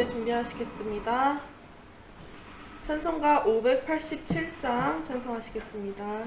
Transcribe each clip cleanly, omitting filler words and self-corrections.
준비하시겠습니다. 찬송가 587장 찬송하시겠습니다.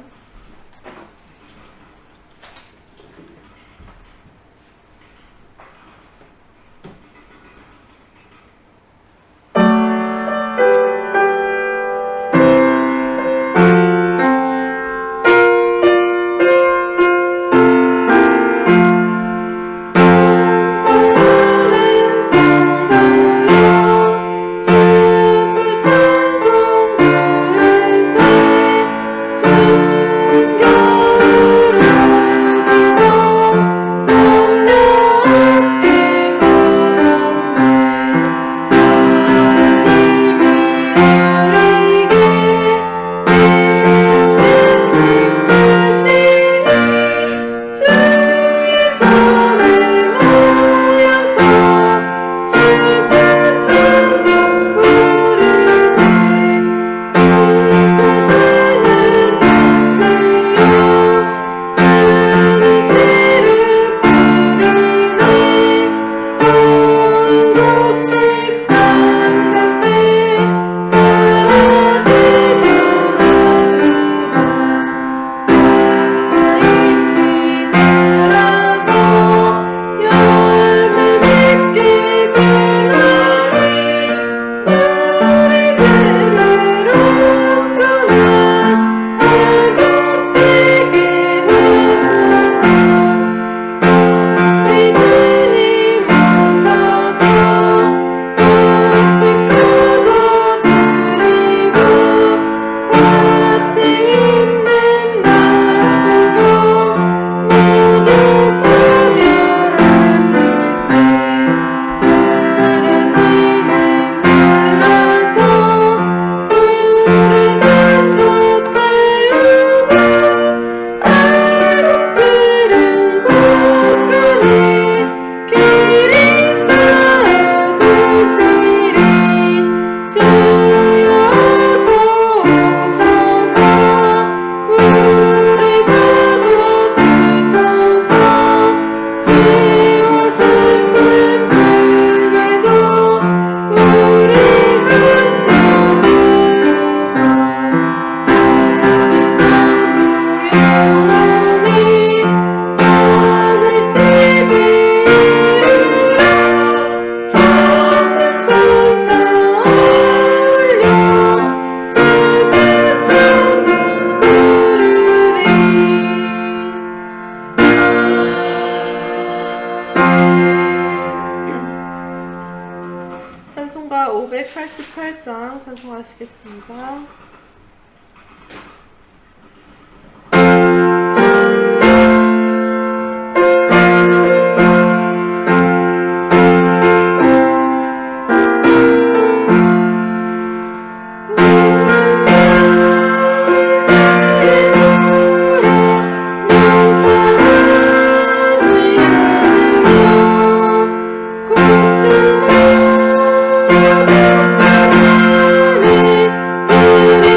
찬송가 588장 찬송하시겠습니다. 내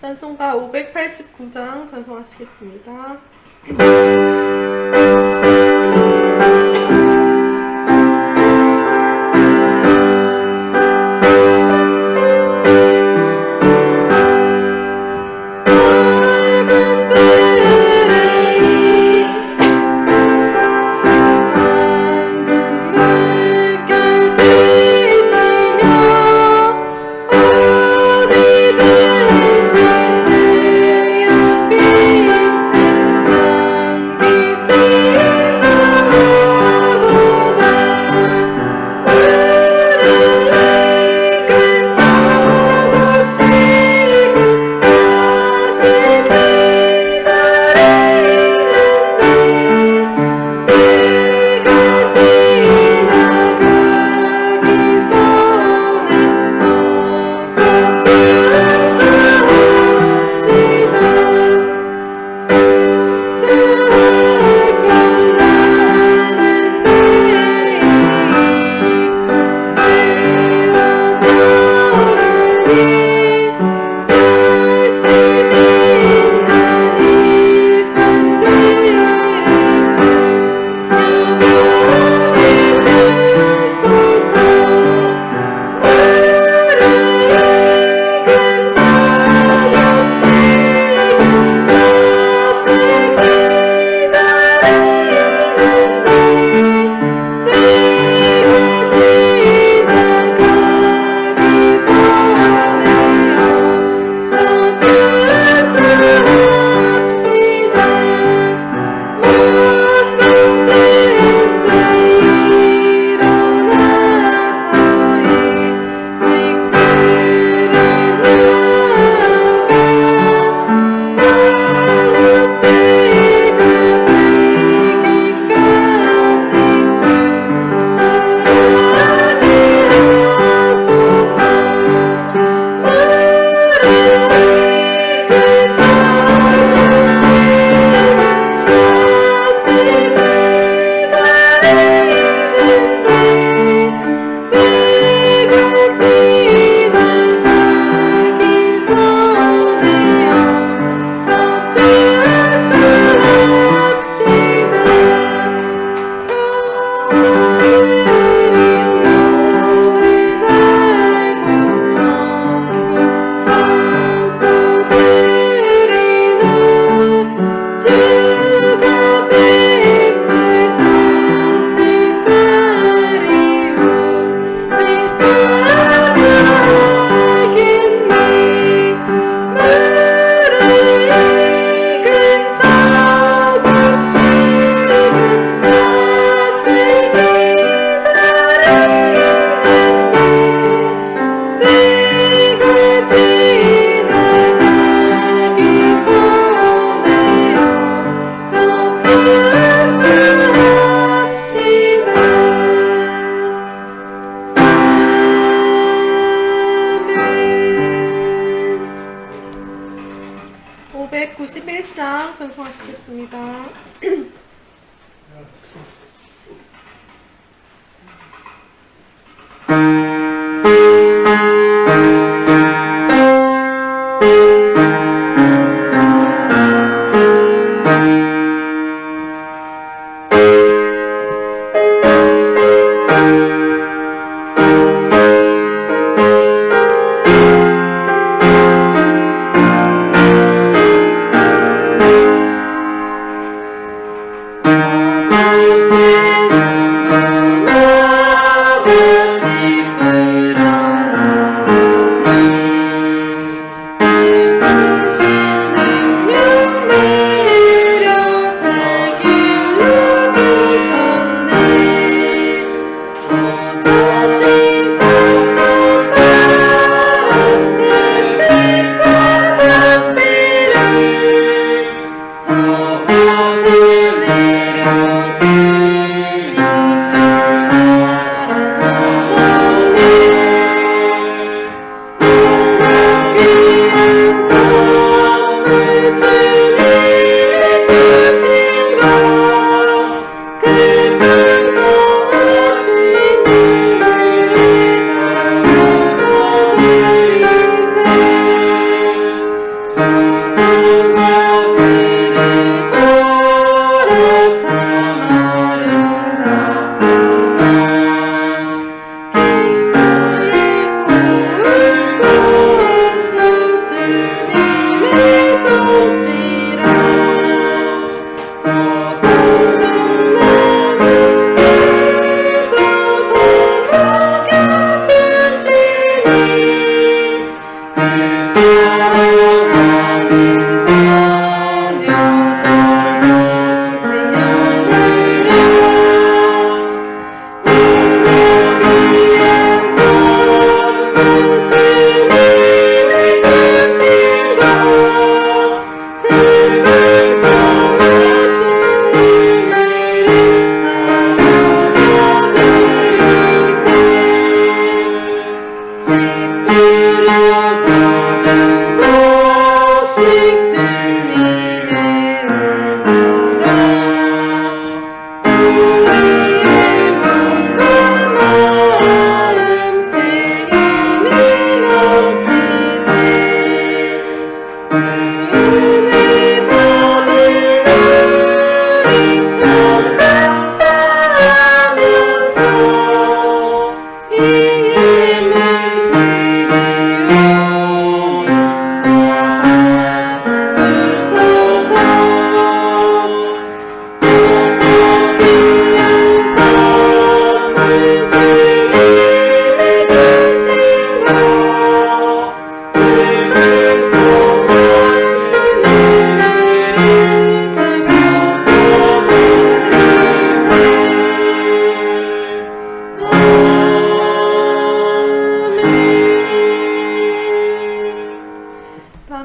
찬송가 589장 찬송하시겠습니다. 찬송하시겠습니다. 싶어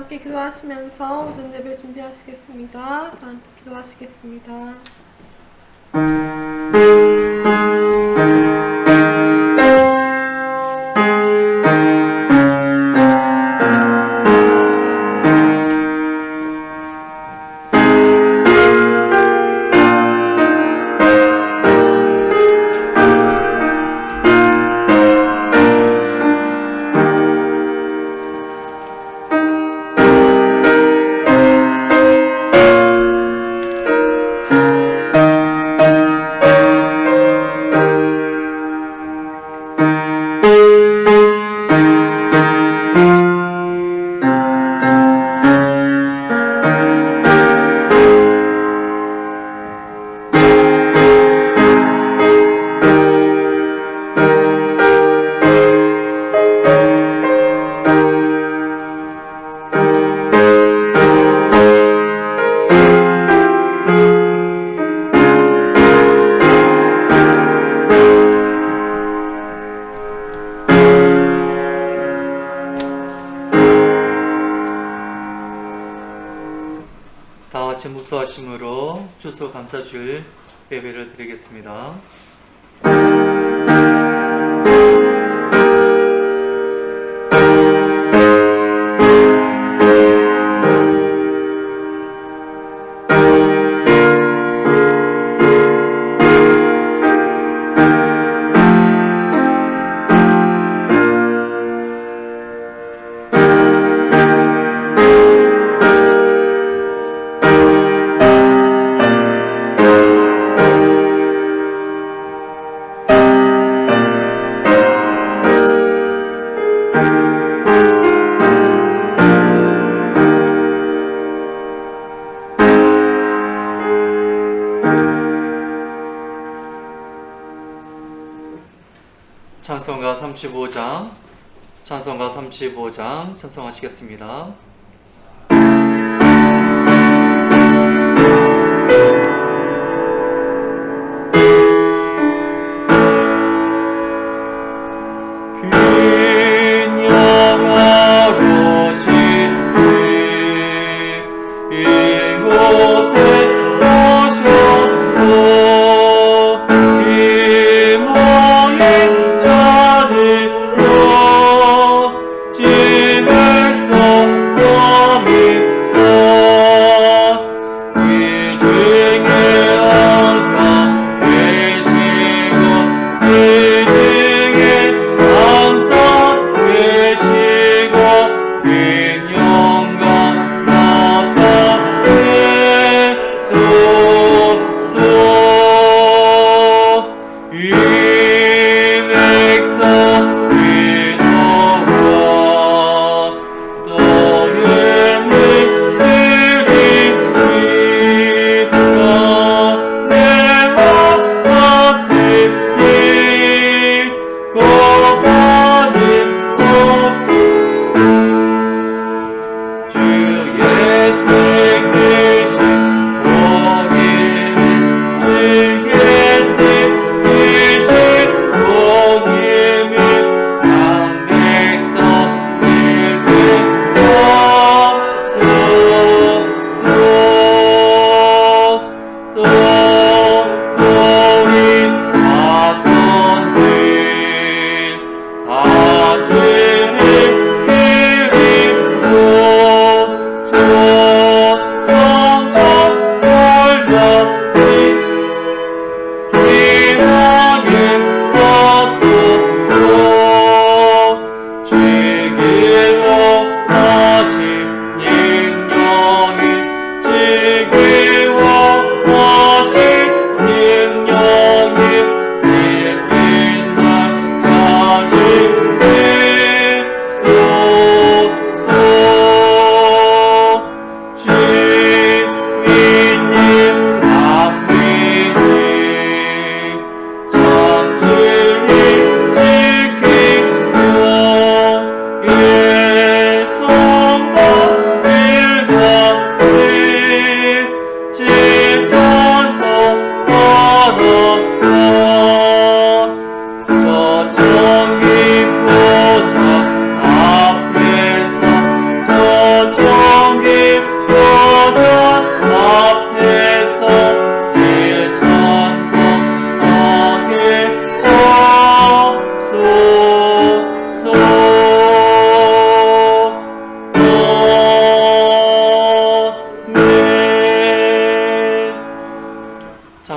함께 기도하시면서 오전 예배 준비하시겠습니다. 다 함께 기도하시겠습니다. 다같이 묵도하심으로 주소 감사줄 예배를 드리겠습니다. 찬송가 35장, 찬송가 35장 찬송하시겠습니다. 주 백성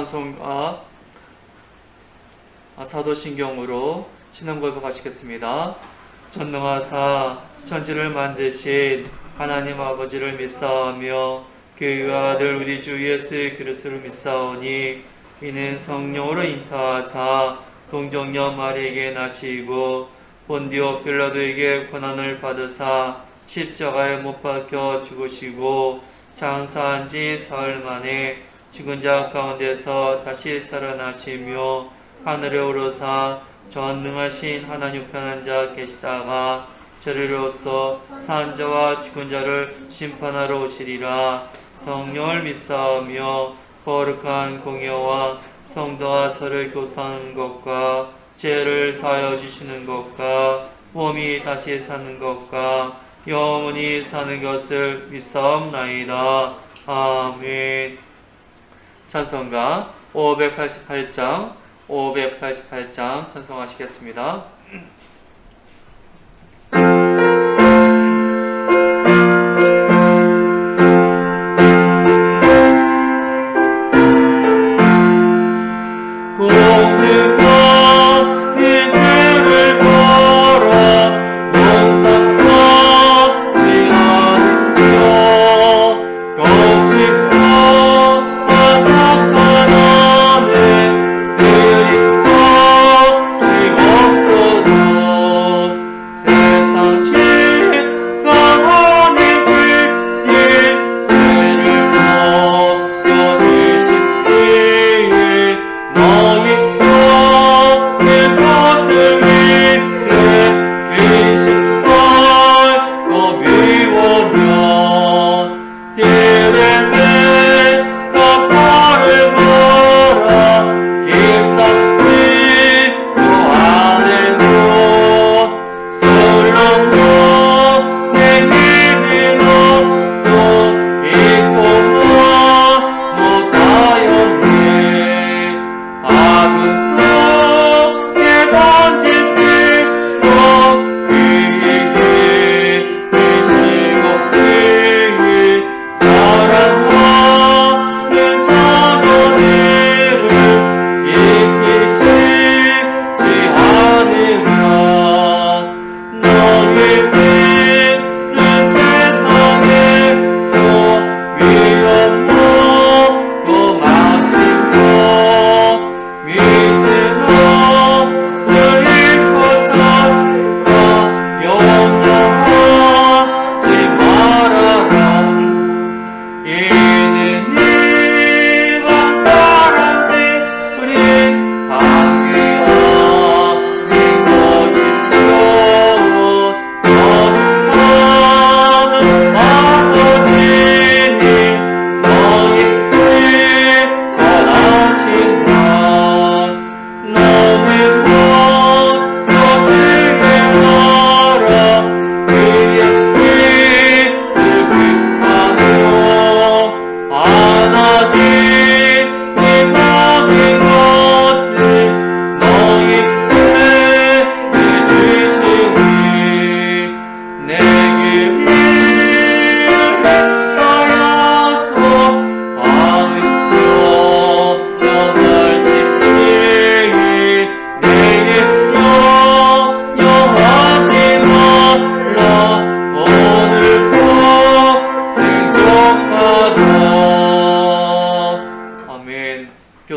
찬송가 사도신경으로 신앙 고백하시겠습니다. 전능하사 천지를 만드신 하나님 아버지를 믿사오며 그 아들 우리 주 예수 그리스도를 믿사오니 이는 성령으로 잉타하사 동정녀 마리에게 나시고 본디오 빌라도에게 고난을 받으사 십자가에 못 박혀 죽으시고 장사한 지 사흘 만에 죽은 자 가운데서 다시 살아나시며 하늘에 오르사 전능하신 하나님 편한 자 계시다가 저리로서 산 자와 죽은 자를 심판하러 오시리라. 성령을 믿사오며 거룩한 공예와 성도와 서로 교통하는 것과 죄를 사하여 주시는 것과 몸이 다시 사는 것과 영원히 사는 것을 믿사옵나이다. 아멘. 찬송가 588장 찬송하시겠습니다.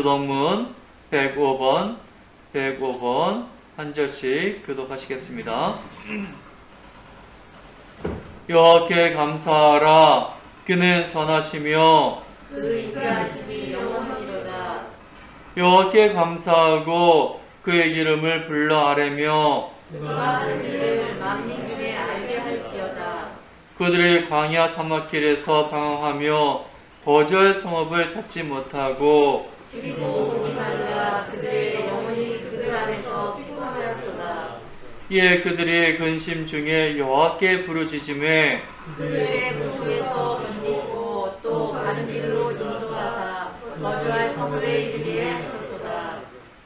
교동문 105번 한 절씩 교독하시겠습니다. 여호와께 감사하라. 그는 선하시며 그 인자하심이 영원하리로다. 여호와께 감사하고 그의 이름을 불러 아뢰며 그가 그 이름을 만민 중에 알게 할지어다. 그들의 광야 사막길에서 방황하며 거절 성읍을 찾지 못하고 그리고 목이 말라 그들의 영혼이 그들 안에서 피곤하였도다. 이에 그들의 근심 중에 여호와께 부르짖음에 그들의 구속에서 건지시고 또 바른 길로 인도하사 거주할 성읍에 이르게 하셨도다.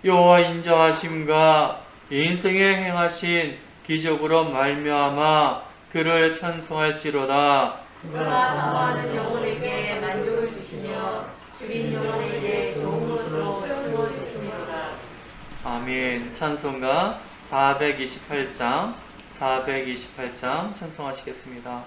여호와 인자하심과 인생에 행하신 기적으로 말미암아 그를 찬송할지로다. 그가 사모하는 영혼에게 만족을 주시며 줄인 영혼에게 좋은 것으로 아멘. 찬송가 428장 찬송하시겠습니다.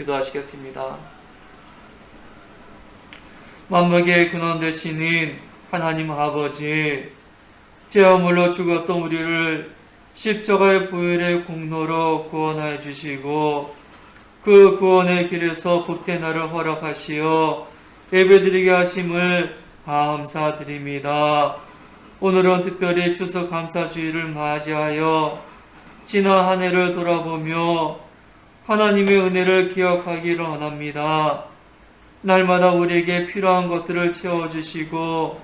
기도하시겠습니다. 만국의 근원 되시는 하나님 아버지, 죄와 물로 죽었던 우리를 십자가의 보혈의 공로로 구원하여 주시고 그 구원의 길에서 복된 날을 허락하시어 예배드리게 하심을 감사드립니다. 오늘은 특별히 추석 감사주일을 맞이하여 지난 한 해를 돌아보며 하나님의 은혜를 기억하기를 원합니다. 날마다 우리에게 필요한 것들을 채워주시고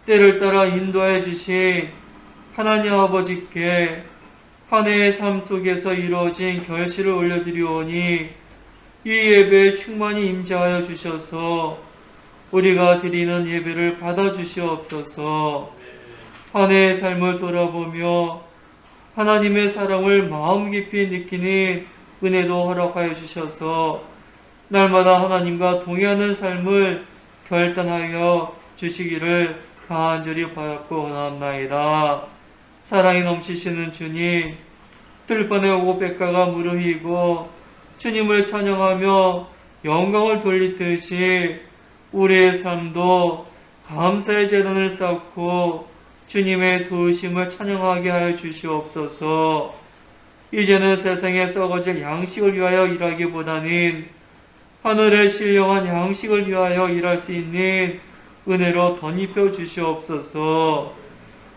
때를 따라 인도해 주신 하나님 아버지께 한 해의 삶 속에서 이루어진 결실을 올려드리오니 이 예배에 충만히 임재하여 주셔서 우리가 드리는 예배를 받아주시옵소서. 한 해의 삶을 돌아보며 하나님의 사랑을 마음 깊이 느끼는 은혜도 허락하여 주셔서 날마다 하나님과 동의하는 삶을 결단하여 주시기를 간절히 바랐고 원합나이다. 사랑이 넘치시는 주님, 들판에 오고 백가가 무르익고 주님을 찬양하며 영광을 돌리듯이 우리의 삶도 감사의 제단을 쌓고 주님의 도우심을 찬양하게 하여 주시옵소서. 이제는 세상에 썩어질 양식을 위하여 일하기보다는 하늘의 신령한 양식을 위하여 일할 수 있는 은혜로 덧입혀 주시옵소서.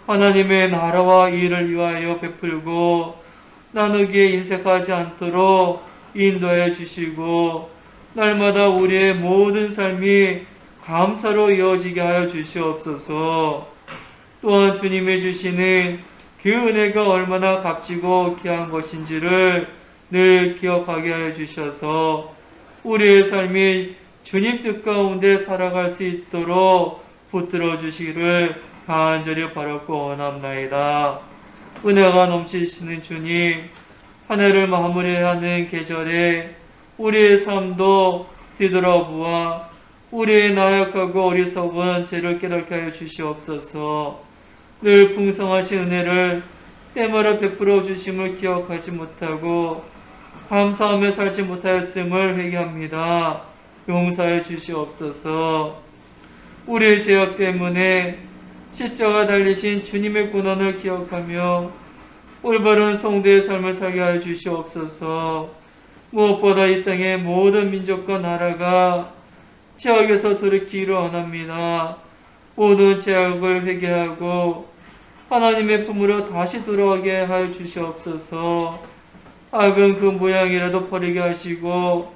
하나님의 나라와 일을 위하여 베풀고 나누기에 인색하지 않도록 인도해 주시고 날마다 우리의 모든 삶이 감사로 이어지게 하여 주시옵소서. 또한 주님이 주시는 그 은혜가 얼마나 값지고 귀한 것인지를 늘 기억하게 하여 주셔서 우리의 삶이 주님 뜻 가운데 살아갈 수 있도록 붙들어 주시기를 간절히 바라고 원합나이다. 은혜가 넘치시는 주님, 한 해를 마무리하는 계절에 우리의 삶도 뒤돌아보아 우리의 나약하고 어리석은 죄를 깨닫게 하여 주시옵소서. 늘 풍성하신 은혜를 때마다 베풀어 주심을 기억하지 못하고 감사하며 살지 못하였음을 회개합니다. 용서해 주시옵소서. 우리의 죄악 때문에 십자가 달리신 주님의 고난을 기억하며 올바른 성도의 삶을 살게 하여 주시옵소서. 무엇보다 이 땅의 모든 민족과 나라가 죄악에서 돌이키기를 원합니다. 모든 죄악을 회개하고 하나님의 품으로 다시 돌아가게 하여 주시옵소서. 악은 그 모양이라도 버리게 하시고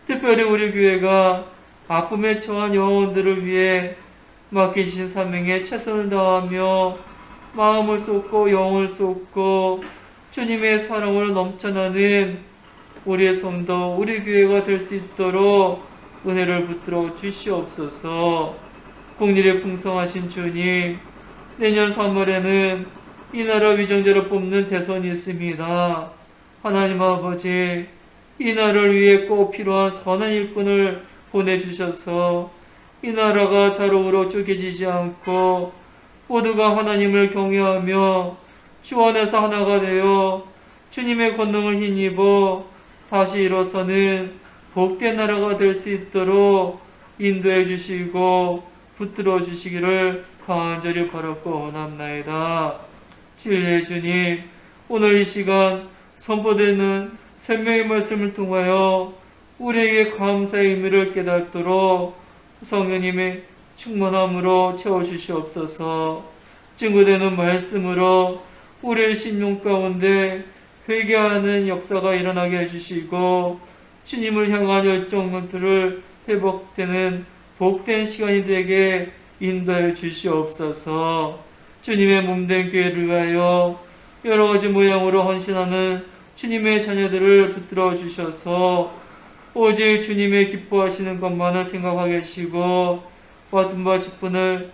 특별히 우리 교회가 아픔에 처한 영혼들을 위해 맡기신 사명에 최선을 다하며 마음을 쏟고 영을 쏟고 주님의 사랑으로 넘쳐나는 우리의 성도, 우리 교회가 될 수 있도록 은혜를 붙들어 주시옵소서. 공일에 풍성하신 주님, 내년 3월에는 이 나라 위정자를 뽑는 대선이 있습니다. 하나님 아버지, 이 나라를 위해 꼭 필요한 선한 일꾼을 보내주셔서 이 나라가 좌우로 쪼개지지 않고 모두가 하나님을 경외하며 주 안에서 하나가 되어 주님의 권능을 힘입어 다시 일어서는 복된 나라가 될 수 있도록 인도해 주시고 붙들어 주시기를 간절히 바라고 원합나이다. 진리의 주님, 오늘 이 시간 선포되는 생명의 말씀을 통하여 우리에게 감사의 의미를 깨닫도록 성령님의 충만함으로 채워주시옵소서. 증거되는 말씀으로 우리의 심령 가운데 회개하는 역사가 일어나게 해주시고 주님을 향한 열정들을 회복되는 복된 시간이 되게 인도해 주시옵소서. 주님의 몸된 교회를 위하여 여러 가지 모양으로 헌신하는 주님의 자녀들을 붙들어 주셔서 오직 주님의 기뻐하시는 것만을 생각하게 하시고 받은 바 직분을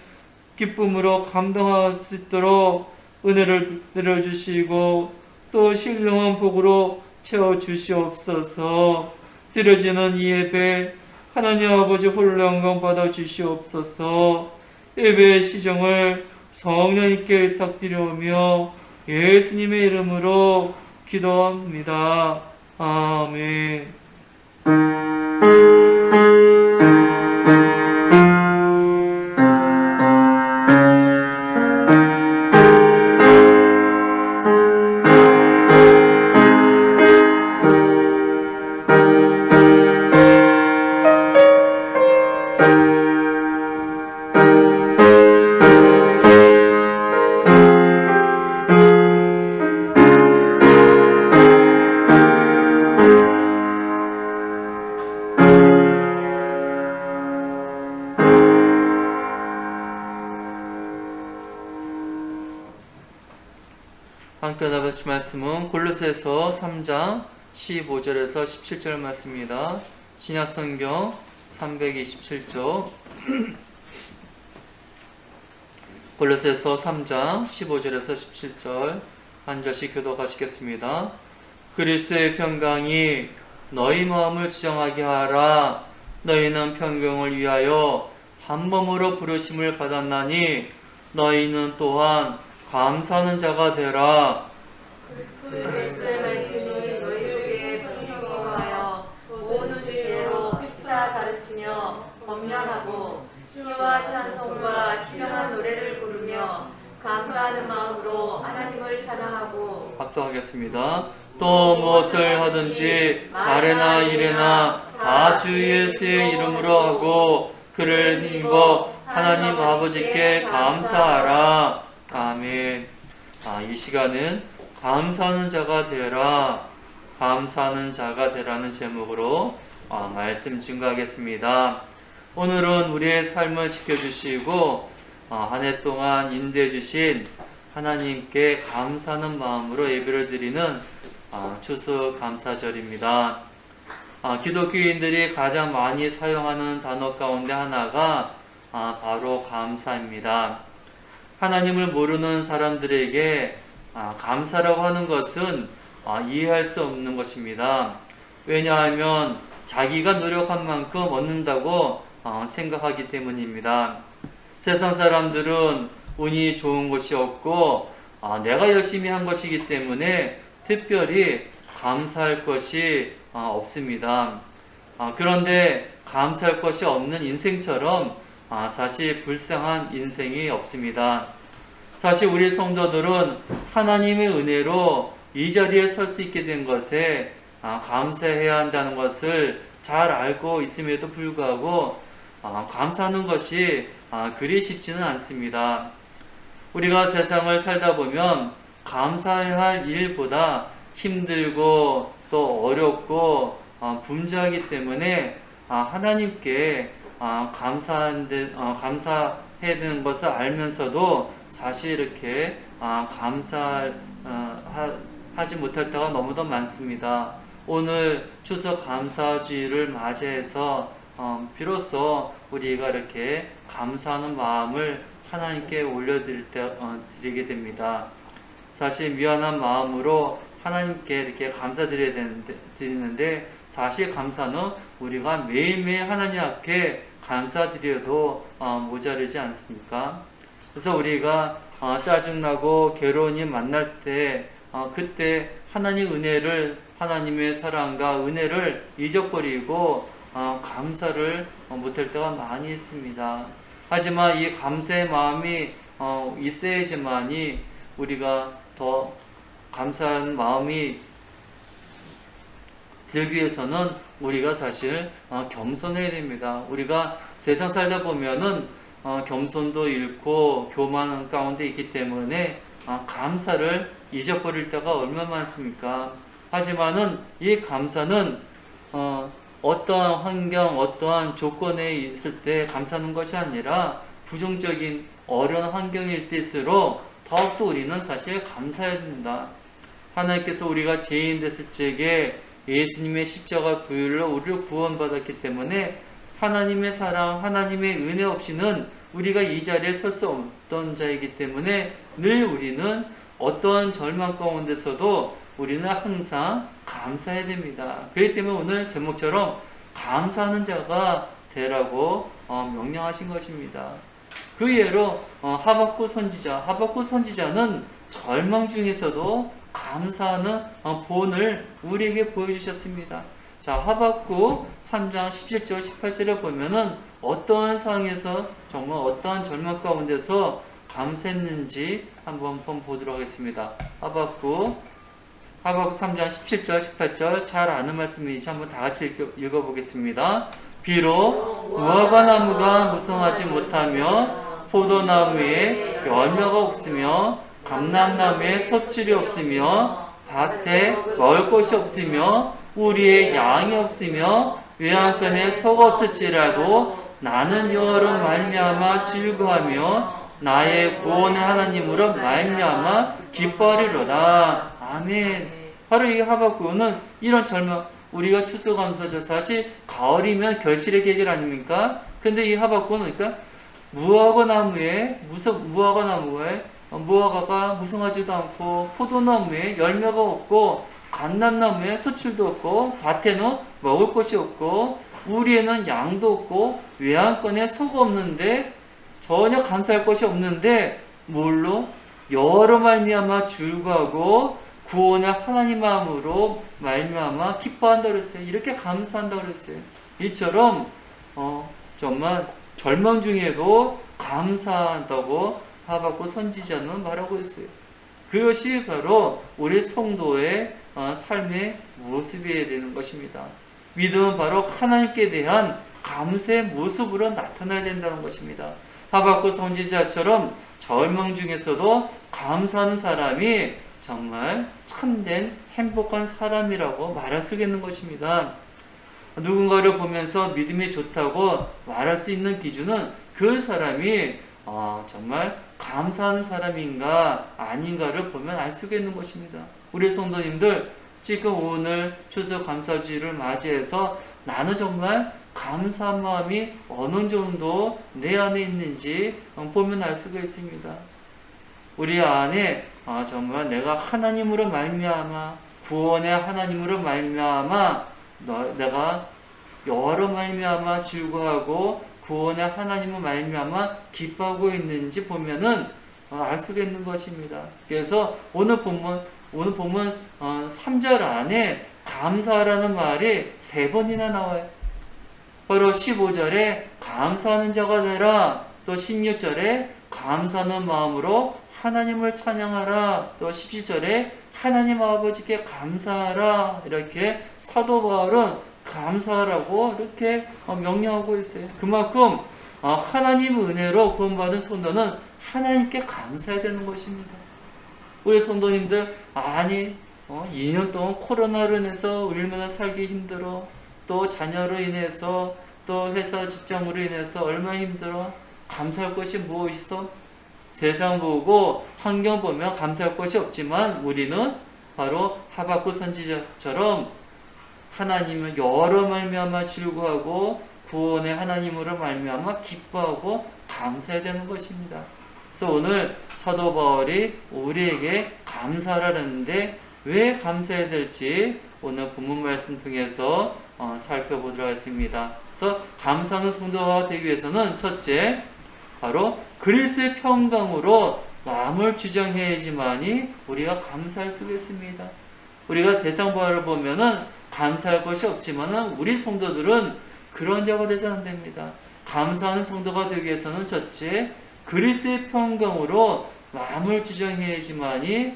기쁨으로 감당할 수 있도록 은혜를 내려주시고 또 신령한 복으로 채워주시옵소서. 드려지는 이 예배 하나님 아버지 홀로 영광 받아주시옵소서. 예배의 시정을 성령님께 부탁드리오며 예수님의 이름으로 기도합니다. 아멘. 함께 나누실 말씀은 골로새서 3장 15절에서 17절 말씀입니다. 신약성경 327쪽 골로새서 3장 15절에서 17절 한 절씩 교독하시겠습니다. 그리스도의 평강이 너희 마음을 지정하게 하라. 너희는 평강을 위하여 한 몸으로 부르심을 받았나니 너희는 또한 감사하는 자가 되라. 그리스도의 말씀이 너희 속에 번영하여 모든 지혜로 피차 가르치며 법령하고 시와 찬송과 신령한 노래를 부르며 감사하는 마음으로 하나님을 찬양하고 합독하겠습니다. 또 무엇을 하든지 말에나 일에나 다 주 예수의 이름으로 하고 그를 힘입어 하나님 아버지께 감사하라. 아멘. 이 시간은 감사하는 자가 되라, 감사하는 자가 되라는 제목으로 말씀 증거하겠습니다. 오늘은 우리의 삶을 지켜주시고 한 해 동안 인도해 주신 하나님께 감사하는 마음으로 예배를 드리는 추수감사절입니다. 기독교인들이 가장 많이 사용하는 단어 가운데 하나가 바로 감사입니다. 하나님을 모르는 사람들에게 감사라고 하는 것은 이해할 수 없는 것입니다. 왜냐하면 자기가 노력한 만큼 얻는다고 생각하기 때문입니다. 세상 사람들은 운이 좋은 것이 없고 내가 열심히 한 것이기 때문에 특별히 감사할 것이 없습니다. 그런데 감사할 것이 없는 인생처럼 사실 불쌍한 인생이 없습니다. 사실 우리 성도들은 하나님의 은혜로 이 자리에 설 수 있게 된 것에 감사해야 한다는 것을 잘 알고 있음에도 불구하고 감사하는 것이 그리 쉽지는 않습니다. 우리가 세상을 살다 보면 감사해야 할 일보다 힘들고 또 어렵고 분주하기 때문에 하나님께 감사해야 되는 것을 알면서도 사실 이렇게 감사하지 못할 때가 너무도 많습니다. 오늘 추석 감사주일을 맞이해서 비로소 우리가 이렇게 감사하는 마음을 하나님께 올려드리게 됩니다. 사실 미안한 마음으로 하나님께 이렇게 감사드려야 드리는데 사실 감사는 우리가 매일매일 하나님 앞에 감사드려도 모자르지 않습니까? 그래서 우리가 짜증나고 괴로운 일 만날 때 그때 하나님의 사랑과 은혜를 잊어버리고 감사를 못할 때가 많이 있습니다. 하지만 이 감사의 마음이 있어야지만이 우리가 더 감사한 마음이 들기 위해서는 우리가 사실 겸손해야 됩니다. 우리가 세상 살다 보면은 겸손도 잃고 교만 가운데 있기 때문에 감사를 잊어버릴 때가 얼마나 많습니까? 하지만은 이 감사는 어떠한 환경, 어떠한 조건에 있을 때 감사하는 것이 아니라 부정적인 어려운 환경일 때일수록 더욱더 우리는 사실 감사해야 됩니다. 하나님께서 우리가 죄인 됐을 적에 예수님의 십자가 부활로 우리를 구원받았기 때문에 하나님의 사랑, 하나님의 은혜 없이는 우리가 이 자리에 설 수 없던 자이기 때문에 늘 우리는 어떠한 절망 가운데서도 우리는 항상 감사해야 됩니다. 그렇기 때문에 오늘 제목처럼 감사하는 자가 되라고 명령하신 것입니다. 그 예로 하박국 선지자는 절망 중에서도 감사하는 본을 우리에게 보여주셨습니다. 자, 하박국 3장 17절 18절에 보면은 어떠한 상황에서 정말 어떠한 절망 가운데서 감사했는지 한번 보도록 하겠습니다. 하박국 3장 17절 18절 잘 아는 말씀이지 한번 다 같이 읽어보겠습니다. 비록 무화과 나무가 무성하지 못하며 포도나무에 열매가 없으며 감람나무에 섭질이 없으며 밭에 먹을 것이 없으며 우리의 양이 없으며 외양간에 소가 없을지라도 나는 여호와로 말미암아 즐거하며 나의 구원의 하나님으로 말미암아 기뻐하리로다. 아멘. 바로 이 하박국은 이런 절망, 우리가 추수감사절 사실 가을이면 결실의 계절 아닙니까? 근데 이 하박국은 그러니까 무화과가 무성하지도 않고 포도나무에 열매가 없고 감람나무에 수출도 없고 밭에는 먹을 것이 없고 우리에는 양도 없고 외양간에 소가 없는데 전혀 감사할 것이 없는데 뭘로? 여러 말미암아 즐거하고 구원의 하나님 마음으로 말미암아 기뻐한다고 그랬어요. 이렇게 감사한다고 그랬어요. 이처럼 정말 절망 중에도 감사한다고 하박국 선지자는 말하고 있어요. 그것이 바로 우리 성도의 삶의 모습이어야 되는 것입니다. 믿음은 바로 하나님께 대한 감사의 모습으로 나타나야 된다는 것입니다. 하박국 선지자처럼 절망 중에서도 감사하는 사람이 정말 참된 행복한 사람이라고 말할 수 있는 것입니다. 누군가를 보면서 믿음이 좋다고 말할 수 있는 기준은 그 사람이 정말 감사하는 사람인가 아닌가를 보면 알 수가 있는 것입니다. 우리 성도님들 지금 오늘 추수감사주의를 맞이해서 나는 정말 감사한 마음이 어느 정도 내 안에 있는지 보면 알 수가 있습니다. 우리 안에 정말 내가 하나님으로 말미암아 구원의 하나님으로 말미암아 내가 여러 말미암아 즐거워하고 구원의 하나님을 말미암아 기뻐하고 있는지 보면은 알 수가 있는 것입니다. 그래서 오늘 본문 3절 안에 감사라는 말이 3번이나 나와요. 바로 15절에 감사하는 자가 되라, 또 16절에 감사하는 마음으로 하나님을 찬양하라, 또 17절에 하나님 아버지께 감사하라. 이렇게 사도 바울은 감사하라고 이렇게 명령하고 있어요. 그만큼 하나님 은혜로 구원받은 성도는 하나님께 감사해야 되는 것입니다. 우리 성도님들 2년 동안 코로나로 인해서 얼마나 살기 힘들어, 또 자녀로 인해서, 또 회사 직장으로 인해서 얼마나 힘들어. 감사할 것이 무엇이 있어? 세상 보고 환경 보면 감사할 것이 없지만 우리는 바로 하박국 선지자처럼 하나님을 여러 말미암아 즐거워하고 구원의 하나님으로 말미암아 기뻐하고 감사해야 되는 것입니다. 그래서 오늘 사도 바울이 우리에게 감사하라는데 왜 감사해야 될지 오늘 본문 말씀 통해서 살펴보도록 하겠습니다. 그래서 감사하는 성도가 되기 위해서는 첫째, 바로 그리스도의 평강으로 마음을 주장해야지만이 우리가 감사할 수가 있습니다. 우리가 세상 바를 보면은 감사할 것이 없지만은 우리 성도들은 그런 자가 되서는 안 됩니다. 감사하는 성도가 되기 위해서는 첫째, 그리스도의 평강으로 마음을 주장해야지만이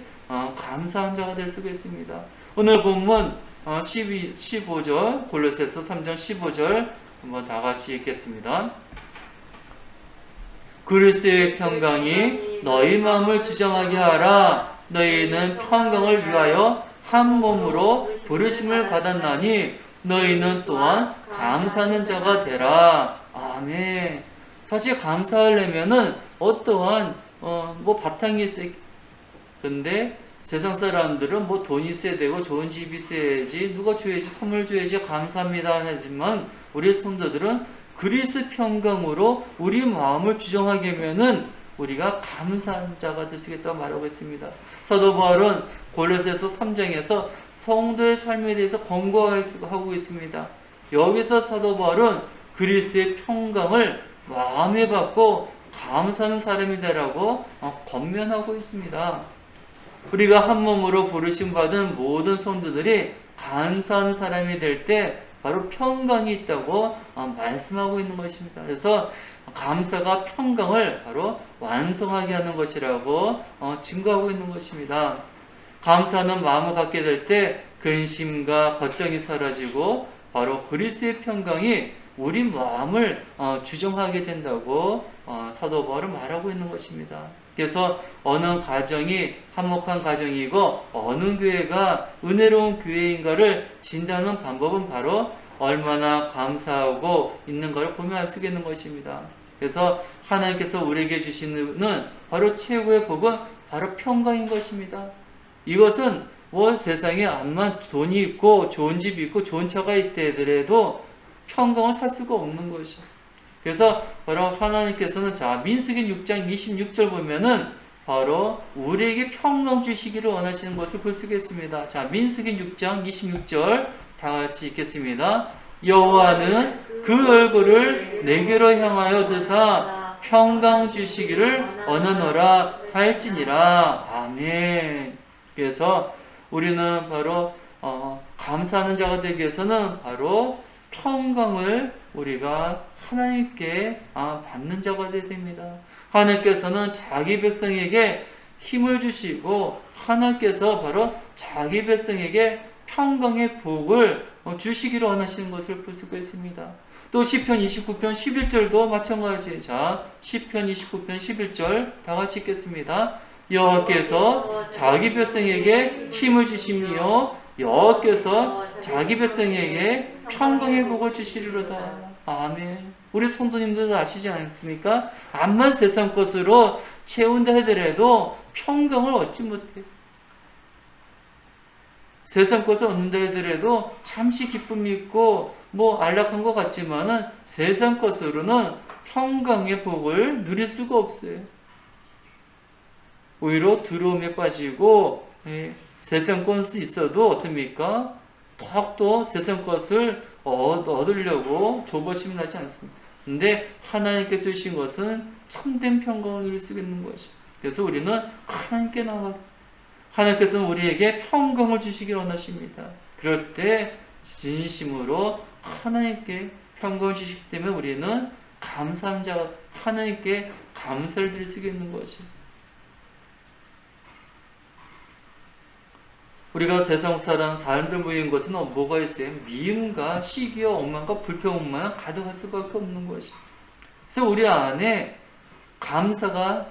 감사한 자가 될 수가 있습니다. 오늘 본문 15절, 골로새서 3장 15절 한번 다 같이 읽겠습니다. 그리스도의 평강이 너희 마음을 주장하게 하라. 너희는 평강을 위하여 한 몸으로 부르심을 받았나니 너희는 또한 감사하는 자가 되라. 아멘. 사실 감사하려면은 어떠한 바탕이 있어야. 근데 세상 사람들은 돈이 있어야 되고 좋은 집이 있어야지, 누가 줘야지, 선물 줘야지 감사합니다 하지만 우리 성도들은 그리스도 평강으로 우리 마음을 주정하게 하면은 우리가 감사한 자가 되시겠다고 말하고 있습니다. 사도 바울은 골로새서 3장에서 성도의 삶에 대해서 권고하고 있습니다. 여기서 사도 바울은 그리스도의 평강을 마음에 받고 감사하는 사람이 되라고 권면하고 있습니다. 우리가 한 몸으로 부르심 받은 모든 성도들이 감사하는 사람이 될 때 바로 평강이 있다고 말씀하고 있는 것입니다. 그래서 감사가 평강을 바로 완성하게 하는 것이라고 증거하고 있는 것입니다. 감사하는 마음을 갖게 될 때 근심과 걱정이 사라지고 바로 그리스도의 평강이 우리 마음을 주정하게 된다고 사도 바울은 말하고 있는 것입니다. 그래서 어느 가정이 화목한 가정이고 어느 교회가 은혜로운 교회인가를 진단하는 방법은 바로 얼마나 감사하고 있는 걸 보면 알 수 있는 것입니다. 그래서 하나님께서 우리에게 주시는 바로 최고의 복은 바로 평강인 것입니다. 이것은 세상에 암만 돈이 있고 좋은 집이 있고 좋은 차가 있더라도 평강을 살 수가 없는 것이죠. 그래서 바로 하나님께서는 민수기 6장 26절 보면은 바로 우리에게 평강 주시기를 원하시는 것을 볼 수가 있습니다. 민수기 6장 26절 다 같이 읽겠습니다. 여호와는 그 얼굴을 내게로 향하여 드사 평강 주시기를 원하노라 할지니라. 아멘. 그래서 우리는 바로 감사하는 자가 되기 위해서는 바로 평강을 우리가 하나님께 받는 자가 되어야 됩니다. 하나님께서는 자기 백성에게 힘을 주시고 하나님께서 바로 자기 백성에게 평강의 복을 주시기를 원하시는 것을 볼 수가 있습니다. 또 시편 29편 11절도 마찬가지. 시편 29편 11절 다 같이 읽겠습니다. 여호와께서 자기 백성에게 힘을 주시며 여호와께서 자기 백성에게 평강의 복을 주시리로다. 아멘. 우리 성도님들도 아시지 않습니까? 암만 세상 것으로 채운다 하더라도 평강을 얻지 못해요. 세상 것을 얻는다 하더라도 잠시 기쁨이 있고 안락한 것 같지만은 세상 것으로는 평강의 복을 누릴 수가 없어요. 오히려 두려움에 빠지고 세상 것이 있어도 어떻습니까? 더욱더 세상 것을 얻으려고 조바심이 나지 않습니다. 근데 하나님께 주신 것은 참된 평강을 누릴 수 있는 것이죠. 그래서 우리는 하나님께 나가 하나님께서는 우리에게 평강을 주시길 원하십니다. 그럴 때 진심으로 하나님께 평강을 주시기 때문에 우리는 감사한 자가 하나님께 감사를 드릴 수 있는 것이. 우리가 세상 사람들 모인 것은 뭐가 있어요? 미움과 시기와 엉망과 불평만 가득할 수밖에 없는 것이. 그래서 우리 안에 감사가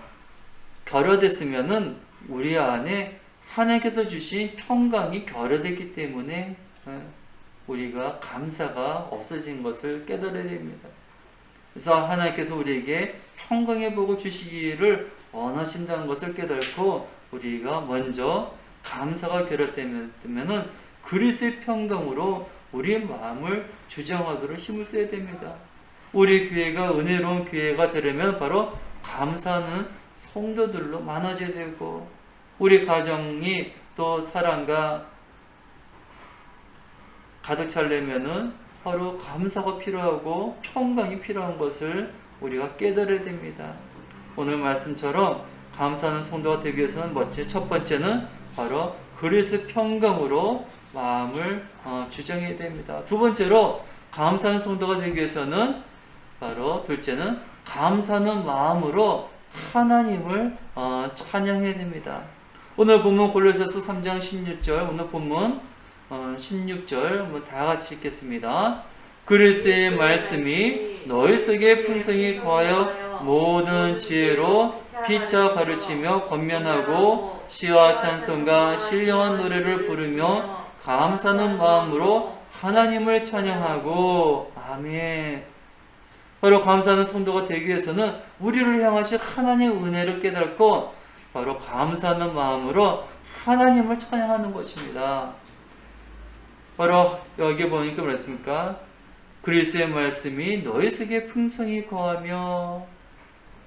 결여됐으면은 우리 안에 하나님께서 주신 평강이 결여됐기 때문에 우리가 감사가 없어진 것을 깨달아야 됩니다. 그래서 하나님께서 우리에게 평강의 복을 주시기를 원하신다는 것을 깨닫고 우리가 먼저 감사가 결여되면은 그리스도의 평강으로 우리의 마음을 주장하도록 힘을 써야 됩니다. 우리 교회가 은혜로운 교회가 되려면 바로 감사하는 성도들로 많아져야 되고, 우리 가정이 또 사랑과 가득 차려면은 바로 감사가 필요하고 평강이 필요한 것을 우리가 깨달아야 됩니다. 오늘 말씀처럼 감사하는 성도가 되기 위해서는 첫 번째는 바로 그리스도의 평강으로 마음을 주장해야 됩니다. 두 번째로 감사하는 성도가 되기 위해서는 바로 둘째는 감사하는 마음으로 하나님을 찬양해야 됩니다. 오늘 본문 골로새서 3장 16절, 오늘 본문 16절 다 같이 읽겠습니다. 그리스도의 말씀이 너희 속에 풍성히 거하여 모든 지혜로 피차 가르치며 권면하고 시와 찬송과 신령한 노래를 부르며 감사하는 마음으로 하나님을 찬양하고. 아멘. 바로 감사하는 성도가 되기 위해서는 우리를 향하신 하나님의 은혜를 깨닫고 바로 감사하는 마음으로 하나님을 찬양하는 것입니다. 바로 여기 보니까 뭐랬습니까? 그리스도의 말씀이 너희 속에 풍성히 거하며,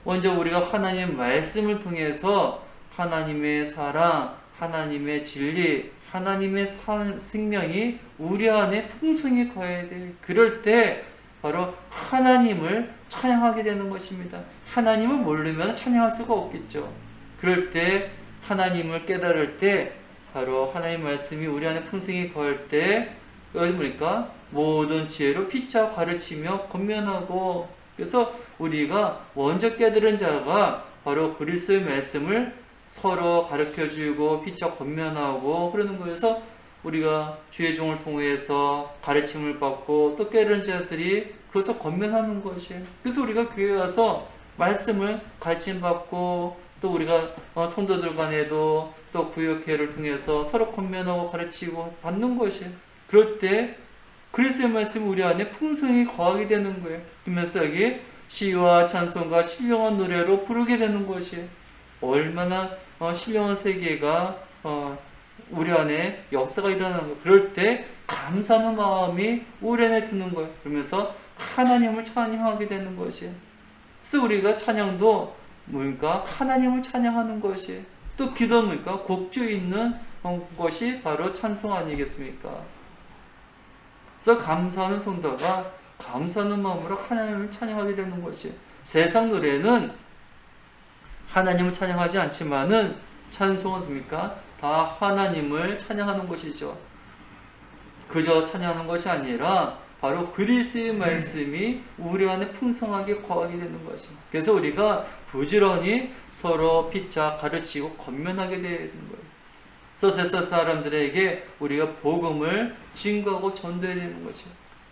먼저 우리가 하나님의 말씀을 통해서 하나님의 사랑, 하나님의 진리, 하나님의 생명이 우리 안에 풍성히 거해야 돼. 그럴 때 바로 하나님을 찬양하게 되는 것입니다. 하나님을 모르면 찬양할 수가 없겠죠. 그럴 때 하나님을 깨달을 때 바로 하나님 말씀이 우리 안에 풍성히 거할 때 여기 보니까 모든 지혜로 피차 가르치며 권면하고, 그래서 우리가 먼저 깨달은 자가 바로 그리스도의 말씀을 서로 가르쳐주고 피차 권면하고 그러는 거여서 우리가 주의 종을 통해서 가르침을 받고 또 깨달은 자들이 그것을 권면하는 것이에요. 그래서 우리가 교회에 와서 말씀을 가르침 받고 또 우리가 성도들 간에도 또 구역회를 통해서 서로 권면하고 가르치고 받는 것이에요. 그럴 때 그리스도의 말씀이 우리 안에 풍성히 거하게 되는 거예요. 그러면서 여기 시와 찬송과 신령한 노래로 부르게 되는 것이에요. 얼마나 신령한 세계가 우리 안에 역사가 일어나는 거예요. 그럴 때 감사하는 마음이 우리 안에 드는 거예요. 그러면서 하나님을 찬양하게 되는 것이에요. 그래서 우리가 찬양도 뭡니까? 하나님을 찬양하는 것이에요. 또 기도는 뭡니까? 곡조 있는 것이 바로 찬송 아니겠습니까? 그래서 감사하는 성도가 감사하는 마음으로 하나님을 찬양하게 되는 것이에요. 세상 노래는 하나님을 찬양하지 않지만은 찬송은 뭡니까? 다 하나님을 찬양하는 것이죠. 그저 찬양하는 것이 아니라 바로 그리스도의 말씀이 우리 안에 풍성하게 거하게 되는 것입니다. 그래서 우리가 부지런히 서로 피차 가르치고 권면하게 되는 거예요. 그래서 세상 사람들에게 우리가 복음을 증거하고 전도해야 되는 것이에요.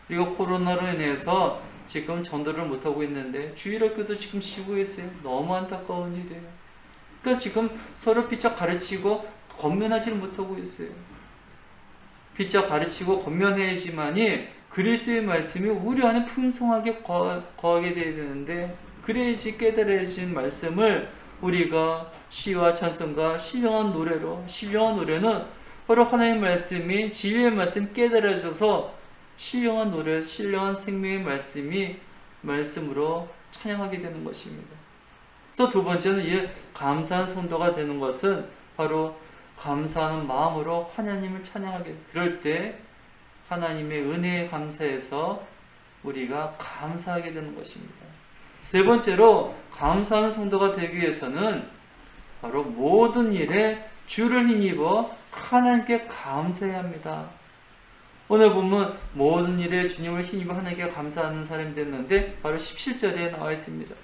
우리가 코로나로 인해서 지금 전도를 못하고 있는데 주일학교도 지금 쉬고 있어요. 너무 안타까운 일이에요. 그러니까 지금 서로 피차 가르치고 권면하지를 못하고 있어요. 피자 가르치고 권면해야지만이 그리스도의 말씀이 우리 안에 풍성하게 거하게 되어야 되는데, 그래야지 깨달아진 말씀을 우리가 시와 찬송과 신령한 노래로, 신령한 노래는 바로 하나님의 말씀이 진리의 말씀 깨달아져서 신령한 노래, 신령한 생명의 말씀으로 찬양하게 되는 것입니다. 그래서 두 번째는 이 감사한 성도가 되는 것은 바로 감사하는 마음으로 하나님을 찬양하게, 그럴 때 하나님의 은혜에 감사해서 우리가 감사하게 되는 것입니다. 세 번째로 감사하는 성도가 되기 위해서는 바로 모든 일에 주를 힘입어 하나님께 감사해야 합니다. 오늘 보면 모든 일에 주님을 힘입어 하나님께 감사하는 사람이 됐는데 바로 17절에 나와 있습니다.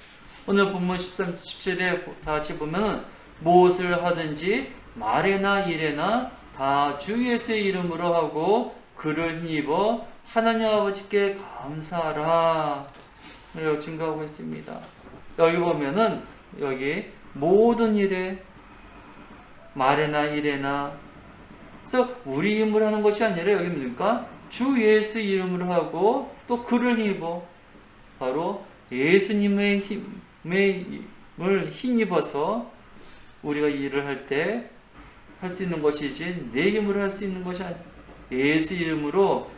오늘 본문 13, 17절에 다 같이 보면 무엇을 하든지 말에나 일에나 다 주 예수의 이름으로 하고 그를 힘입어 하나님 아버지께 감사하라. 이렇게 증거하고 있습니다. 여기 보면은 여기 모든 일에 말에나 일에나, 그래서 우리 이름으로 하는 것이 아니라 여기 뭡니까? 주 예수 이름으로 하고 또 그를 힘입어, 바로 예수님의 힘을 힘입어서 우리가 일을 할 때 할 수 있는 것이지 내 힘으로 할 수 있는 것이 아니야. 예수 이름으로,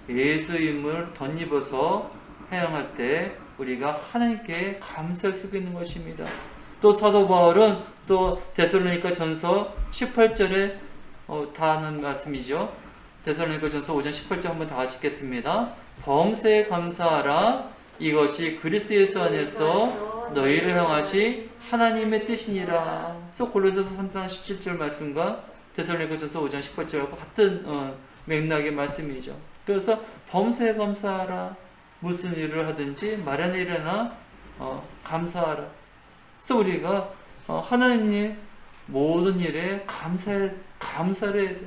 예수 이름을 덧입어서 행할 때 우리가 하나님께 감사할 수 있는 것입니다. 또 사도 바울은 또 데살로니가 전서 18절에 다 하는 말씀이죠. 데살로니가 전서 5장 18절 한번 다 같이 읽겠습니다. 범사에 감사하라. 이것이 그리스도 예수 안에서 너희를 향하시 하나님의 뜻이니라. 그래서 골로새서 3장 17절 말씀과 데살로니가 전서 5장 18절과 같은 맥락의 말씀이죠. 그래서 범사에 감사하라. 무슨 일을 하든지 말하는 일에나 감사하라. 그래서 우리가 하나님의 모든 일에 감사를 해야 돼.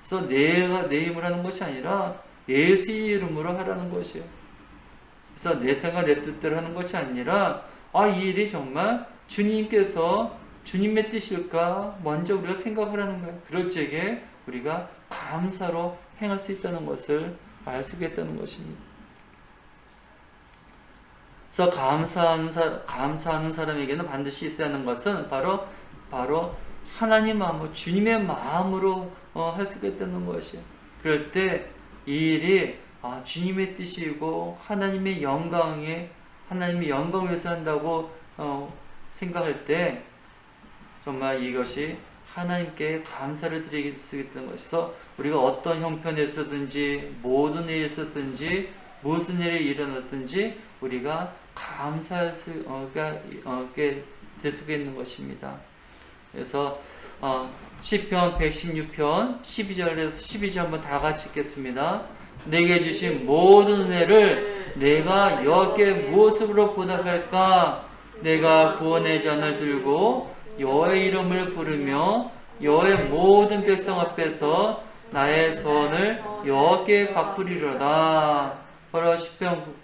그래서 내가 내 힘을 하는 것이 아니라 예수의 이름으로 하라는 것이에요. 그래서 내 생각 내 뜻대로 하는 것이 아니라 이 일이 정말 주님께서 주님의 뜻일까 먼저 우리가 생각하라는 거예요. 그럴 적에 우리가 감사로 행할 수 있다는 것을 알 수 있다는 것입니다. 그래서 감사하는 사람에게는 반드시 있어야 하는 것은 바로 하나님 마음으로, 주님의 마음으로 할 수 있다는 것이에요. 그럴 때 이 일이 주님의 뜻이고 하나님의 영광을 위해서 한다고 생각할 때 정말 이것이 하나님께 감사를 드릴 수 있다는 것이서 우리가 어떤 형편에서든지 모든 일에 있었든지 무슨 일이 일어났든지 우리가 감사할 수 있게 될 수 있는 것입니다. 그래서 시편 116편 12절에서 12절 한번 다 같이 읽겠습니다. 내게 주신 모든 은혜를 내가 여호와께 무엇으로 보답할까? 내가 구원의 잔을 들고 여호와의 이름을 부르며 여호와의 모든 백성 앞에서 나의 소원을 여호와께 갚으리로다. 바로 시편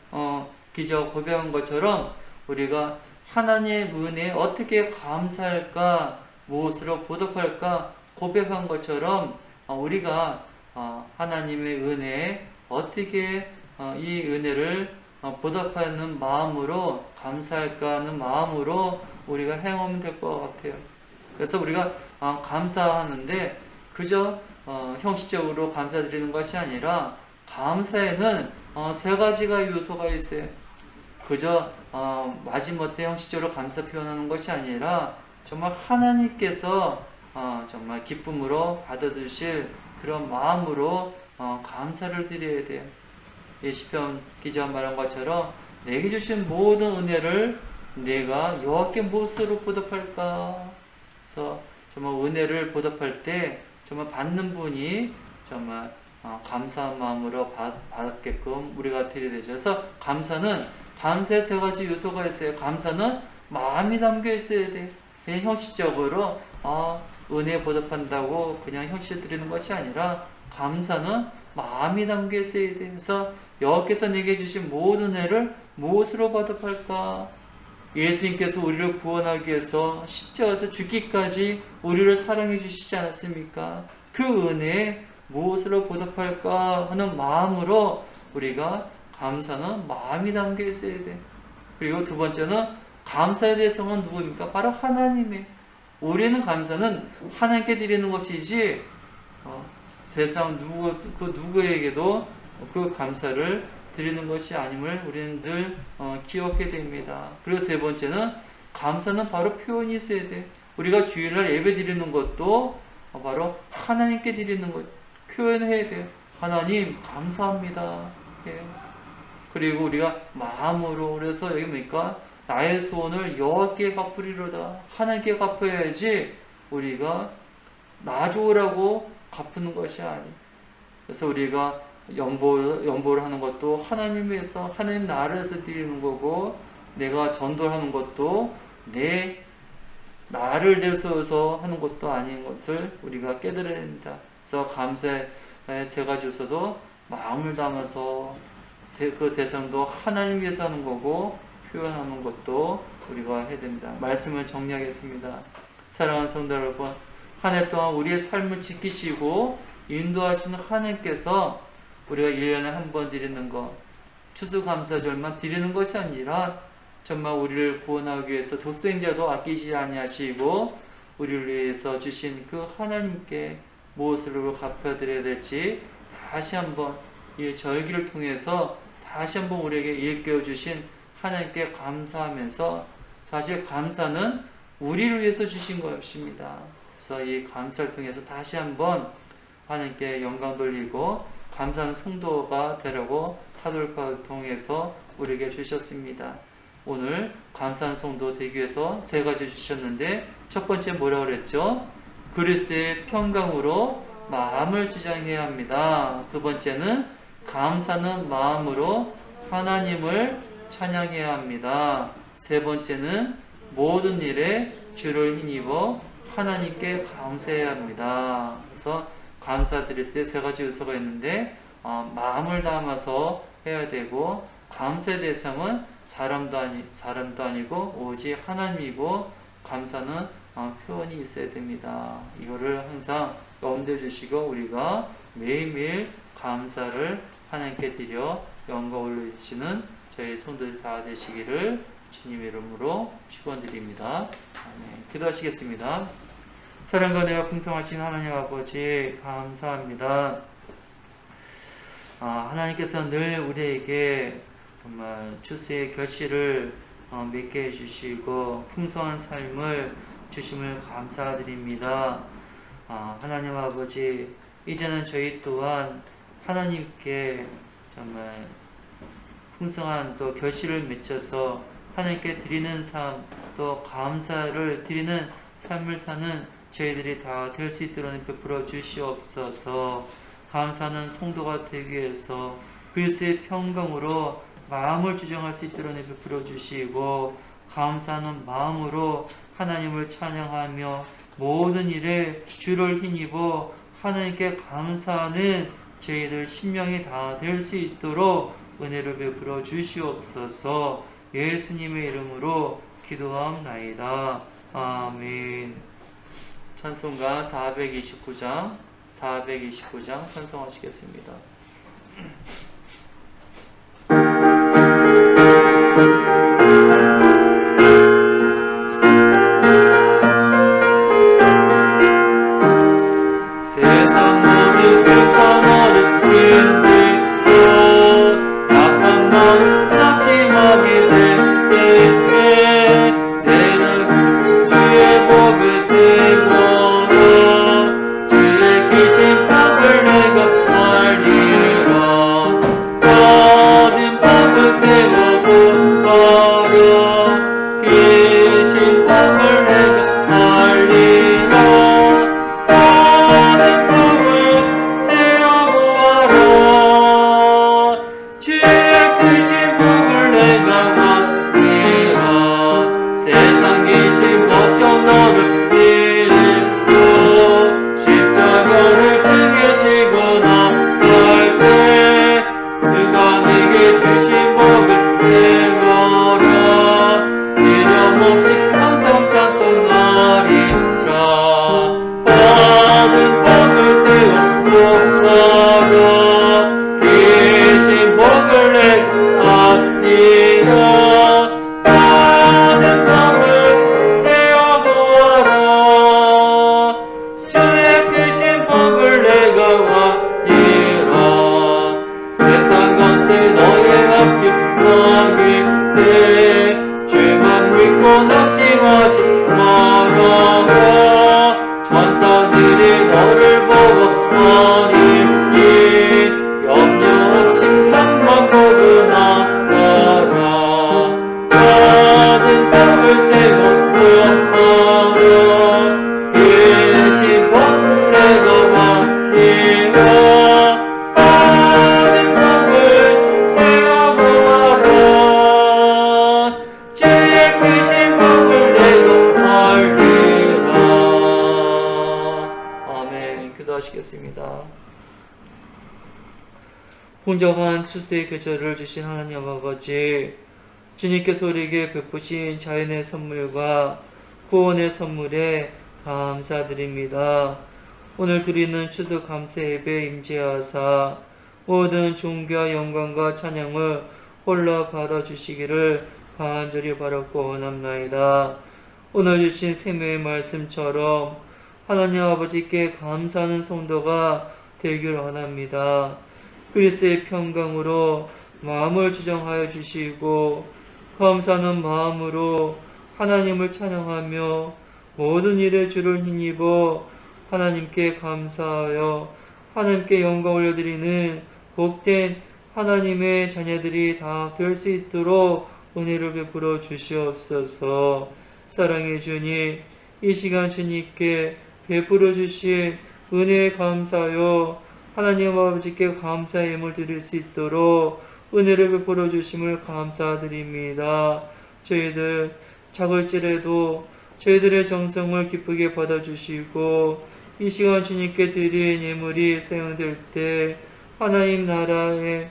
기자 고백한 것처럼 우리가 하나님의 은혜에 어떻게 감사할까, 무엇으로 보답할까 고백한 것처럼 우리가 하나님의 은혜에 어떻게 이 은혜를 보답하는 마음으로 감사할까 하는 마음으로 우리가 행하면 될 것 같아요. 그래서 우리가 감사하는데 그저 형식적으로 감사드리는 것이 아니라 감사에는 세 가지가 요소가 있어요. 그저 마지못해 형식적으로 감사 표현하는 것이 아니라 정말 하나님께서 정말 기쁨으로 받아주실 그런 마음으로 감사를 드려야 돼요. 이 시편 기자가 말한 것처럼 내게 주신 모든 은혜를 내가 여호와께 무엇으로 보답할까? 그래서 정말 은혜를 보답할 때 정말 받는 분이 정말 감사한 마음으로 받게끔 우리가 드려야 되죠. 그래서 감사의 세 가지 요소가 있어요. 감사는 마음이 담겨 있어야 돼요. 그냥 형식적으로 은혜 보답한다고 그냥 형식을 드리는 것이 아니라 감사는 마음이 담겨 있어야 돼요. 그래서 여호와께서 내게 주신 모든 은혜를 무엇으로 보답할까? 예수님께서 우리를 구원하기 위해서 십자가에서 죽기까지 우리를 사랑해 주시지 않았습니까? 그 은혜에 무엇으로 보답할까 하는 마음으로 우리가 감사는 마음이 담겨 있어야 돼. 그리고 두 번째는 감사의 대상은 누구입니까? 바로 하나님의. 우리는 감사는 하나님께 드리는 것이지 세상 누구에게도 그 감사를 드리는 것이 아님을 우리는 늘 기억해야 됩니다. 그리고 세 번째는 감사는 바로 표현이 있어야 돼. 우리가 주일날 예배 드리는 것도 바로 하나님께 드리는 것, 표현해야 돼. 하나님 감사합니다. 예. 그리고 우리가 마음으로, 그래서 여기 뭡니까? 나의 소원을 여호와께 갚으리로다. 하나님께 갚아야지 우리가 나 좋으라고 갚는 것이 아니. 그래서 우리가 연보를 하는 것도 하나님 위해서, 하나님 나를 위해서 드리는 거고, 내가 전도를 하는 것도 나를 대해서 하는 것도 아닌 것을 우리가 깨달아야 됩니다. 그래서 감사의 세 가지 요소도 마음을 담아서 그 대상도 하나님 위해서 하는 거고, 표현하는 것도 우리가 해야 됩니다. 말씀을 정리하겠습니다. 사랑하는 성도 여러분, 한 해 동안 우리의 삶을 지키시고 인도하시는 하나님께서 우리가 1년에 한 번 드리는 것, 추수감사절만 드리는 것이 아니라 정말 우리를 구원하기 위해서 독생자도 아끼지 아니하시고 우리를 위해서 주신 그 하나님께 무엇으로 갚아드려야 될지 다시 한번 이 절기를 통해서 다시 한번 우리에게 일깨워 주신 하나님께 감사하면서, 사실 감사는 우리를 위해서 주신 것입니다. 그래서 이 감사를 통해서 다시 한번 하나님께 영광 돌리고 감사하는 성도가 되라고 사도를 통해서 우리에게 주셨습니다. 오늘 감사하는 성도 되기 위해서 세 가지 주셨는데, 첫 번째 뭐라고 그랬죠? 그리스도의 평강으로 마음을 주장해야 합니다. 두 번째는 감사는 마음으로 하나님을 찬양해야 합니다. 세 번째는 모든 일에 주를 힘입어 하나님께 감사해야 합니다. 그래서 감사드릴 때 세 가지 요소가 있는데, 마음을 담아서 해야 되고, 감사의 대상은 사람도 아니고 오직 하나님이고, 감사는 표현이 있어야 됩니다. 이거를 항상 염두에 주시고 우리가 매일매일 감사를 하나님께 드려 영광 올려주시는 저희 성도들 다 되시기를 주님의 이름으로 축원드립니다. 아멘. 기도하시겠습니다. 사랑과 은혜가 풍성하신 하나님 아버지 감사합니다. 하나님께서 늘 우리에게 정말 추수의 결실을 맺게 해주시고 풍성한 삶을 주심을 감사드립니다. 하나님 아버지, 이제는 저희 또한 하나님께 정말 풍성한 또 결실을 맺혀서 하나님께 드리는 삶, 또 감사를 드리는 삶을 사는 저희들이 다 될 수 있도록 베풀어 주시옵소서. 감사하는 성도가 되기 위해서 그리스도의 평강으로 마음을 주장할 수 있도록 베풀어 주시고, 감사하는 마음으로 하나님을 찬양하며 모든 일에 주를 힘입어 하나님께 감사하는 저희들 심령이 다 될 수 있도록 은혜를 베풀어 주시옵소서. 예수님의 이름으로 기도함나이다. 아멘. 찬송가 429장 찬송하시겠습니다. 세상 모든 불평하는 힘들고 약한 마음 낙심하게 될 때에 내는 주의 복을 세워라. 주의 계신 복을 내가 알리라. 모든 복을 세워보아라. 계신 복을 내가 알리라. 걱정 너를 이끌고 십자가를 크게 지고 나갈 때 그가 내게 주신 복을 세워라. 이름없이 항상 찬송하리라. 받은 복을 세우고 낙심하지 말아라. 천사들이 너를 보고 어린이 염려 없이 낭만 거듭나가라. 받은 복을 세워 계신 복대가 왕이여 받은 복을 세워보아라. 주의 크신 복을 내가 알리라. 아멘. 기도하시겠습니다. 풍족한 출세의 계절을 주신 하나님 아버지, 주님께서 우리에게 베푸신 자연의 선물과 구원의 선물에 감사드립니다. 오늘 드리는 추석 감사 예배 임재하사 모든 존귀와 영광과 찬양을 홀라 받아주시기를 간절히 바라고 원합나이다. 오늘 주신 생명의 말씀처럼 하나님 아버지께 감사하는 성도가 되기를 원합니다. 그리스도의 평강으로 마음을 주정하여 주시고 감사하는 마음으로 하나님을 찬양하며 모든 일에 주를 힘입어 하나님께 감사하여 하나님께 영광 올려드리는 복된 하나님의 자녀들이 다 될 수 있도록 은혜를 베풀어 주시옵소서. 사랑의 주님, 이 시간 주님께 베풀어 주신 은혜에 감사하여 하나님 아버지께 감사의 예물 드릴 수 있도록 은혜를 베풀어 주심을 감사드립니다. 저희들 작을지라도 저희들의 정성을 기쁘게 받아주시고 이 시간 주님께 드린 예물이 사용될 때 하나님 나라에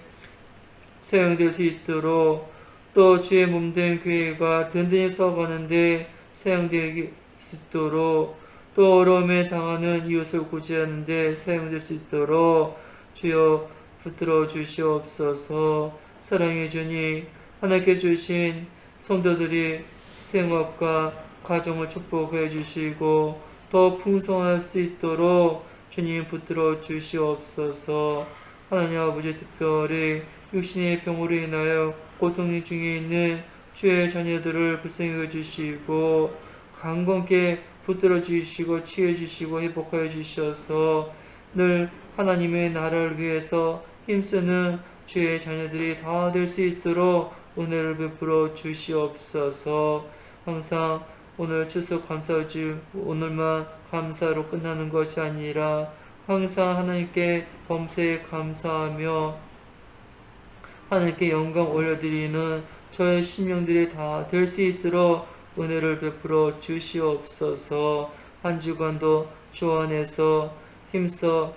사용될 수 있도록 또 주의 몸된 교회가 든든히 서가는데 사용될 수 있도록 또 어려움에 당하는 이웃을 구제하는 데 사용될 수 있도록 주여 붙들어 주시옵소서. 사랑의 주님, 하나님께 주신 성도들이 생업과 가정을 축복해 주시고 더 풍성할 수 있도록 주님 붙들어 주시옵소서. 하나님 아버지, 특별히 육신의 병으로 인하여 고통 중에 있는 주의 자녀들을 불쌍히 주시고 강건케 붙들어 주시고 치유 주시고 회복하여 주셔서 늘 하나님의 나라를 위해서 힘쓰는 주의 자녀들이 다 될 수 있도록 은혜를 베풀어 주시옵소서. 항상 오늘 추석 감사주 오늘만 감사로 끝나는 것이 아니라 항상 하나님께 범사에 감사하며 하나님께 영광 올려드리는 저의 심령들이 다 될 수 있도록 은혜를 베풀어 주시옵소서. 한 주간도 주 안에서 힘써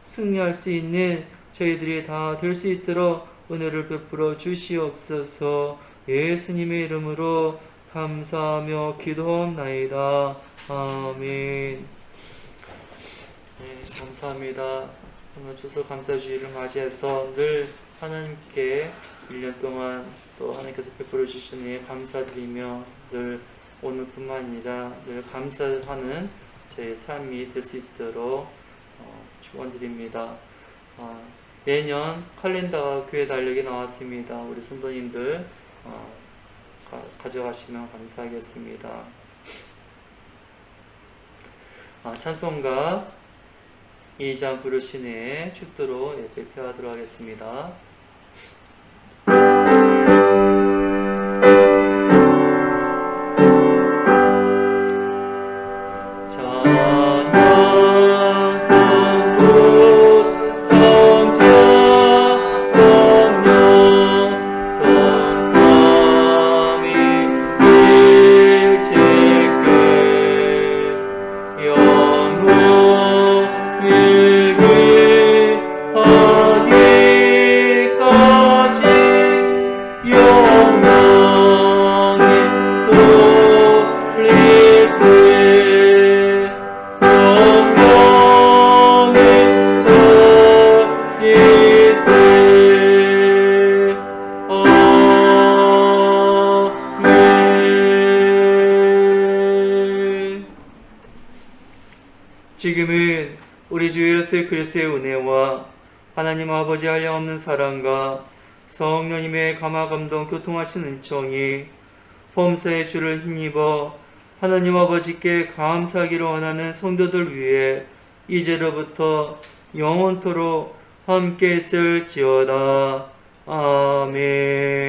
승리할 수 있는 저희들이 다 될 수 있도록 은혜를 베풀어 주시옵소서. 예수님의 이름으로 감사하며 기도하옵나이다. 아멘. 네, 감사합니다. 오늘 추석 감사주의를 맞이해서 늘 하나님께 1년 동안 또 하나님께서 베풀어 주신 예 감사드리며 늘 오늘뿐만 아니라 늘 감사하는 저의 삶이 될 수 있도록 축원드립니다. 내년 칼렌더가 교회 달력에 나왔습니다. 우리 성도님들 가져가시면 감사하겠습니다. 찬송가 이장 부르시네 축도로 예배 표하도록 하겠습니다. 지금은 우리 주 예수 그리스도의 은혜와 하나님 아버지 한량없는 사랑과 성령님의 감화 감동 교통하신 은총이 범사의 주를 힘입어 하나님 아버지께 감사하기를 원하는 성도들 위해 이제로부터 영원토록 함께 있을지어다. 아멘.